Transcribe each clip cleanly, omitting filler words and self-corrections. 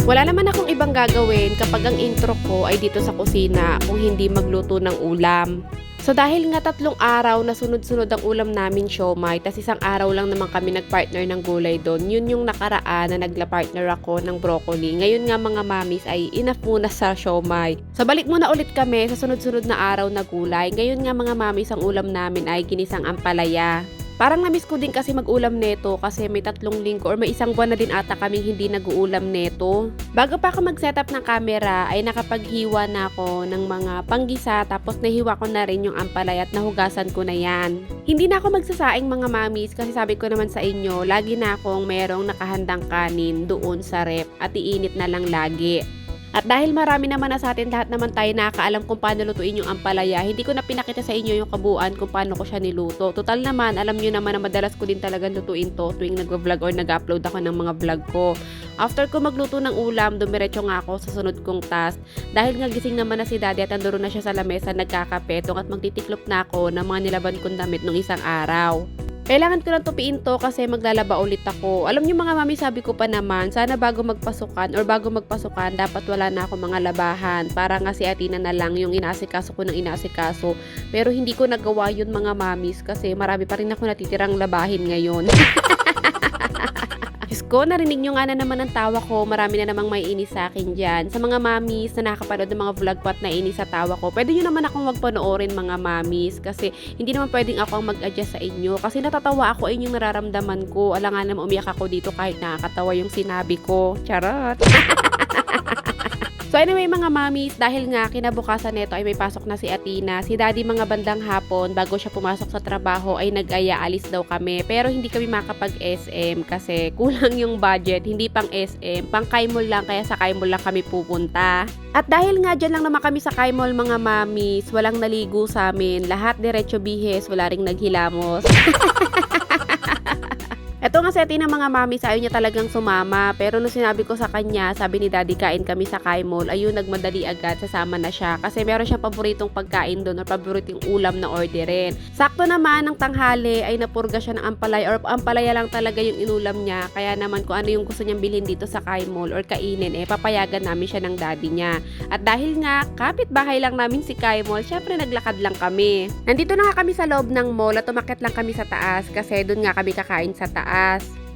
Wala naman akong ibang gagawin kapag ang intro ko ay dito sa kusina kung hindi magluto ng ulam. So dahil nga 3 araw na sunod-sunod ang ulam namin siomai, tas 1 araw lang naman kami nagpartner ng gulay doon. Yun yung nakaraan na nagla-partner ako ng broccoli. Ngayon nga mga mamis ay enough muna sa siomai. So balik muna ulit kami sa sunod-sunod na araw na gulay. Ngayon nga mga mamis ang ulam namin ay ginisang ampalaya. Parang namiss ko din kasi mag-ulam neto kasi may 3 linggo or may 1 buwan na din ata kaming hindi nag-uulam neto. Bago pa ako mag-setup ng camera ay nakapaghiwa na ako ng mga panggisa tapos nahiwa ko na rin yung ampalaya at nahugasan ko na yan. Hindi na ako magsasaing mga mamis kasi sabi ko naman sa inyo, lagi na akong merong nakahandang kanin doon sa rep at iinit na lang lagi. At dahil marami naman na sa atin, lahat naman tayo nakakaalam kung paano lutuin yung ampalaya, hindi ko na pinakita sa inyo yung kabuuan kung paano ko siya niluto. Total naman, alam nyo naman na madalas ko din talagang lutuin to tuwing nag-vlog or nag-upload ako ng mga vlog ko. After ko magluto ng ulam, dumiretso nga ako sa sunod kong task. Dahil nga gising naman na si daddy at anduro na siya sa lamesa nagkakapetong at magtitiklop na ako ng mga nilaban kong damit nung 1 araw. Kailangan ko lang tupiin to kasi maglalaba ulit ako. Alam niyo mga mami, sabi ko pa naman, sana bago magpasukan dapat wala na ako mga labahan. Para nga si Atina na lang yung inaasikaso ko ng inaasikaso. Pero hindi ko nagawa yun mga mamis kasi marami pa rin ako natitirang labahin ngayon. Diyos ko, narinig nyo nga na naman ang tawa ko. Marami na namang may inis sa akin dyan. Sa mga mamis na nakapanood ng mga vlog ko at nainis sa tawa ko, pwede nyo naman akong magpanoorin mga mamis. Kasi hindi naman pwedeng ako ang mag-adjust sa inyo. Kasi natatawa ako ay yung nararamdaman ko. Alangan naman umiyak ako dito kahit nakakatawa yung sinabi ko. Charot! So anyway mga mamis, dahil nga kinabukasan nito ay may pasok na si Atina, si daddy mga bandang hapon bago siya pumasok sa trabaho ay nag-aya alis daw kami. Pero hindi kami makapag-SM kasi kulang yung budget, hindi pang SM, pang Kaimol lang kaya sa Kaimol lang kami pupunta. At dahil nga dyan lang naman kami sa Kaimol mga mamis, walang naligo sa amin, lahat diretso bihes, wala ring naghilamos. Ito nga seti ng mga mamis, ayaw niya talagang sumama. Pero nung sinabi ko sa kanya, sabi ni daddy kain kami sa Kaimol, ayun nagmadali agad, sasama na siya. Kasi meron siyang paboritong pagkain doon or paboritong ulam na orderin. Sakto naman, ng tanghali ay napurga siya ng ampalaya or ampalaya lang talaga yung inulam niya. Kaya naman kung ano yung gusto niyang bilhin dito sa Kaimol or kainin, papayagan namin siya ng daddy niya. At dahil nga, kapit-bahay lang namin si Kaimol, syempre naglakad lang kami. Nandito na nga kami sa loob ng mall at umakyat lang kami sa taas kasi doon nga kami kakain sa taas.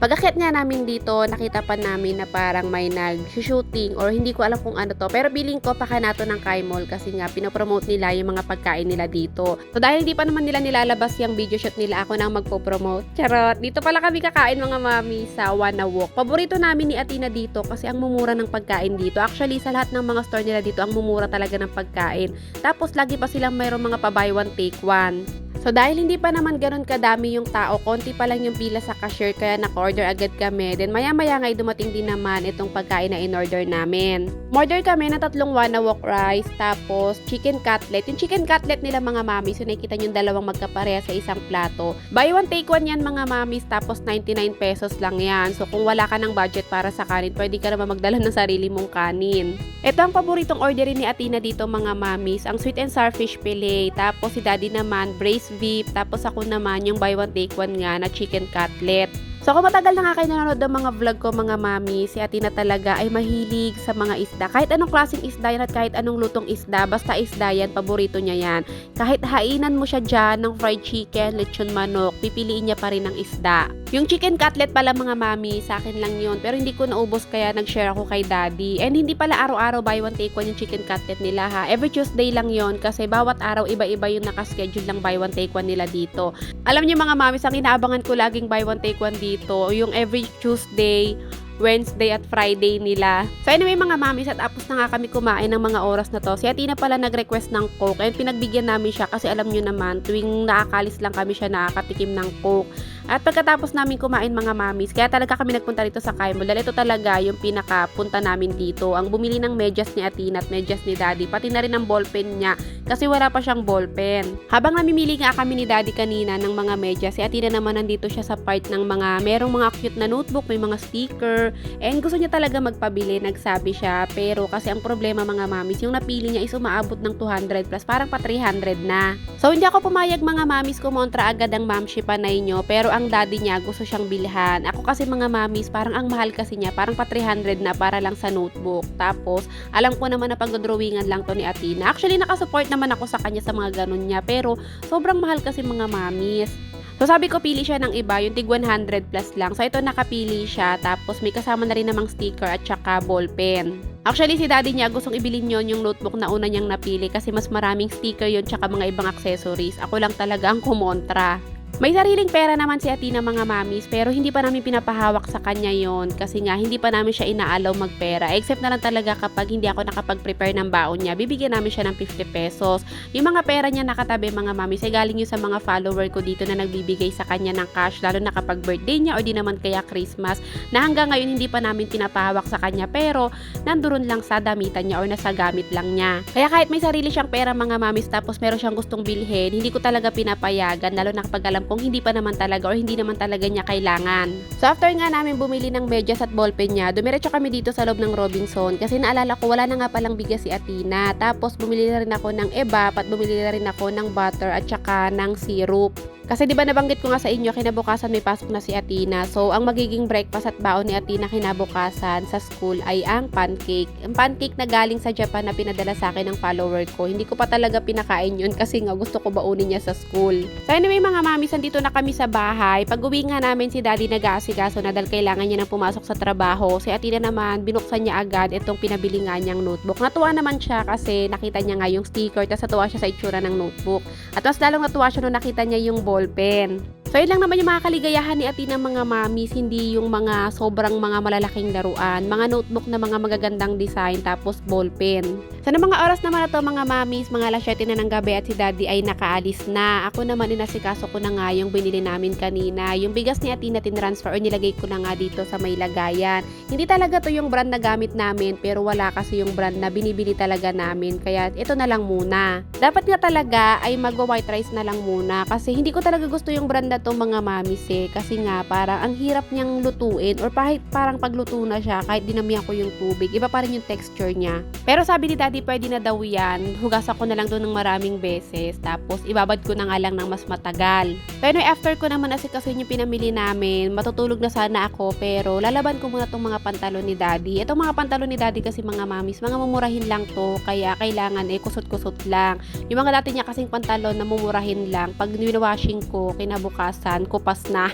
Pag-akyat nga namin dito, nakita pa namin na parang may nag-shooting or hindi ko alam kung ano to. Pero biling ko paka nato ng Kaimol kasi nga pinopromote nila yung mga pagkain nila dito. So dahil hindi pa naman nila nilalabas yung video shoot nila, ako nang magpo-promote. Charot! Dito pala kami kakain mga mami sa Wanna Walk. Paborito namin ni Atina dito kasi ang mumura ng pagkain dito. Actually sa lahat ng mga store nila dito, ang mumura talaga ng pagkain. Tapos lagi pa silang mayroong mga pa-buy one take one. So dahil hindi pa naman ganun kadami yung tao, konti pa lang yung pila sa cashier kaya naka-order agad kami. Then maya-maya nga dumating din naman itong pagkain na in-order namin. Order kami ng 3 Wanna Walk rice, tapos chicken cutlet. Yung chicken cutlet nila mga mamis, so nakikita nyo 2 magkapareha sa isang plato. Buy one take one yan mga mamis, tapos 99 pesos lang yan. So kung wala ka ng budget para sa kanin, pwede ka naman magdala ng sarili mong kanin. Ito ang paboritong orderin ni Atina dito mga mamis, ang sweet and sour fish fillet. Tapos si daddy naman, braised beef, tapos ako naman yung buy one take one nga na chicken cutlet. So kung matagal na nga kayo nanonood ng mga vlog ko mga mami, si Atina talaga ay mahilig sa mga isda. Kahit anong klaseng isda yan at kahit anong lutong isda, basta isda yan, paborito niya yan. Kahit hainan mo siya dyan ng fried chicken, lechon manok, pipiliin niya pa rin ng isda. Yung chicken cutlet pala mga mami, sa akin lang yun. Pero hindi ko naubos kaya nag-share ako kay daddy. And hindi pala araw-araw buy one take one yung chicken cutlet nila ha. Every Tuesday lang yon kasi bawat araw iba-iba yung nakaschedule ng buy one take one nila dito. Alam niyo mga mami, ang inaabangan ko laging buy one take one dito, yung every Tuesday, Wednesday at Friday nila. So anyway mga mamis, at tapos na nga kami kumain ng mga oras na to. Si Atina pala nag-request ng Coke and pinagbigyan namin siya kasi alam nyo naman, tuwing nakakalis lang kami siya nakakatikim ng Coke. At pagkatapos namin kumain mga mamis, kaya talaga kami nagpunta dito sa Kaimol. Dahil ito talaga yung pinakapunta namin dito. Ang bumili ng medyas ni Atina at medyas ni Daddy, pati na rin ang ballpen niya kasi wala pa siyang ballpen. Habang namimili nga kami ni Daddy kanina ng mga medyas, si Atina naman nandito siya sa part ng mga merong mga cute na notebook, may mga sticker, and gusto niya talaga magpabili, nagsabi siya. Pero kasi ang problema mga mamis, yung napili niya is umaabot ng 200 plus, parang pa 300 na. So hindi ako pumayag mga mamis, kumontra agad ang mamshi panay nyo. Pero ang daddy niya gusto siyang bilhan. Ako kasi mga mamis, parang ang mahal kasi niya, parang pa 300 na para lang sa notebook. Tapos, alam ko naman na pag-drawingan lang to ni Athena. Actually, nakasupport naman ako sa kanya sa mga ganun niya, pero sobrang mahal kasi mga mamis. So sabi ko pili siya ng iba, yung tig 100 plus lang. So ito nakapili siya, tapos may kasama na rin namang sticker at saka ballpen. Actually si daddy niya gustong ibilin yon yung notebook na una niyang napili kasi mas maraming sticker yon tsaka mga ibang accessories. Ako lang talaga ang kumontra. May sariling pera naman si Athena mga mamis, pero hindi pa namin pinapahawak sa kanya yon kasi nga hindi pa namin siya inaalaw magpera. Except na lang talaga kapag hindi ako nakapag-prepare ng baon niya, bibigyan namin siya ng 50 pesos. Yung mga pera niya nakatabi mga mamis ay galing yun sa mga follower ko dito na nagbibigay sa kanya ng cash, lalo na kapag birthday niya o di naman kaya Christmas, na hanggang ngayon hindi pa namin pinapahawak sa kanya, pero nandoon lang sa damitan niya or nasa gamit lang niya. Kaya kahit may sarili siyang pera mga mamis tapos meron siyang gustong bilhin, hindi ko talaga pinapayagan, lalo na kapag alam kung hindi pa naman talaga or hindi naman talaga niya kailangan. So after nga namin bumili ng medyas at ballpen niya, dumiretso kami dito sa loob ng Robinson kasi naalala ko wala na nga palang bigas si Athena. Tapos bumili na rin ako ng ebap at bumili na rin ako ng butter at saka ng syrup. Kasi di ba nabanggit ko nga sa inyo, kinabukasan may pasok na si Athena. So, ang magiging breakfast at baon ni Athena kinabukasan sa school ay ang pancake. Ang pancake na galing sa Japan na pinadala sa akin ng follower ko. Hindi ko pa talaga pinakain yun kasi nga gusto ko baunin niya sa school. So, anyway mga mamis, andito na kami sa bahay. Pag uwi nga namin si daddy nag-aasikaso na dahil kailangan niya nang pumasok sa trabaho. Si Athena naman, binuksan niya agad itong pinabili nga niyang notebook. Natuwa naman siya kasi nakita niya nga yung sticker, tapos natuwa siya sa itsura ng notebook. At mas lalong natuwa siya nung nakita niya yung ballpen. So, yun lang naman yung mga kaligayahan ni Athena mga mamis, hindi yung mga sobrang mga malalaking laruan, mga notebook na mga magagandang design, tapos ballpen. So, ng mga oras naman na to mga mamis, mga alas 7 na ng gabi at si daddy ay nakaalis na. Ako naman inasikaso ko na nga yung binili namin kanina. Yung bigas ni Athena tinransfer or nilagay ko na nga dito sa may lagayan. Hindi talaga to yung brand na gamit namin, pero wala kasi yung brand na binibili talaga namin. Kaya ito na lang muna. Dapat nga talaga ay magwa-white rice na lang muna kasi hindi ko talaga gusto yung brand na to mga mamis kasi nga parang ang hirap niyang lutuin or parang pagluto na siya kahit dinamihan ko yung tubig, iba pa rin yung texture niya. Pero sabi ni daddy pwede na daw yan, hugasan ko na lang doon ng maraming beses tapos ibabad ko na nga lang ng mas matagal. Pero after ko naman kasi yung pinamili namin, matutulog na sana ako pero lalaban ko muna tong mga pantalon ni daddy. Itong mga pantalon ni daddy kasi mga mamis, mga mumurahin lang to kaya kailangan kusot-kusot lang. Yung mga dati niya kasing pantalon na mumurahin lang, pag washing ko kinabukasan, kupas na.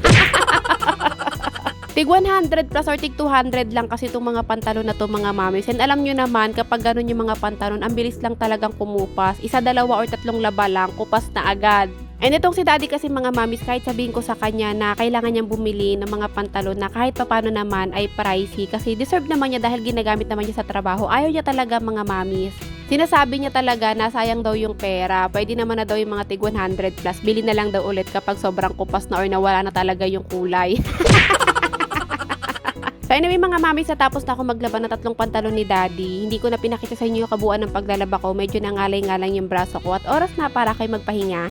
Tig 100 plus or tig 200 lang kasi itong mga pantalon na to mga mamis. And alam nyo naman, kapag ganun yung mga pantalon, ang bilis lang talagang kumupas. Isa, dalawa or tatlong laba lang, kupas na agad. And itong si daddy kasi mga mamis, kahit sabihin ko sa kanya na kailangan niyang bumili ng mga pantalon na kahit papano naman ay pricey kasi deserve naman niya dahil ginagamit naman niya sa trabaho. Ayaw niya talaga mga mamis. Sinasabi niya talaga na sayang daw yung pera. Pwede naman na daw yung mga tig 100 plus. Bili na lang daw ulit kapag sobrang kupas na or nawala na talaga yung kulay. So anyway mga mami, sa tapos na ako maglaban ng 3 pantalon ni daddy, hindi ko na pinakita sa inyo yung kabuuan ng paglalaba ko. Medyo nangalay-ngalay yung braso ko at oras na para kayo magpahinga.